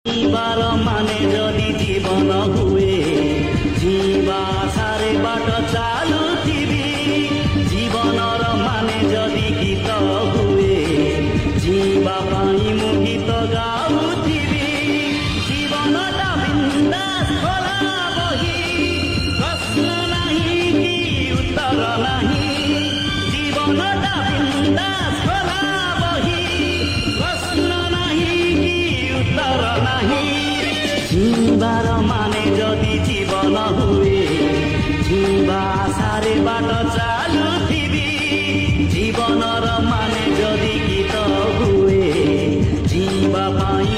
जीवार माने जदि जीवन हुए जीवा सारे बाट चालुथिबी जीवनर माने जदि गीत हुए जीवा पाई मु गीत गाउथिबी जीवनटा बिंदास खोला बही प्रश्न नाही कि उत्तर नाही जीवनटा बिंदास खोला बही प्रश्न नाही कि उत्तर नाही जीवार माने जदि जीवन हुए जीवा सारे बाट चालुथिबी जीवनर माने जदि गीत हुए जीवा पाई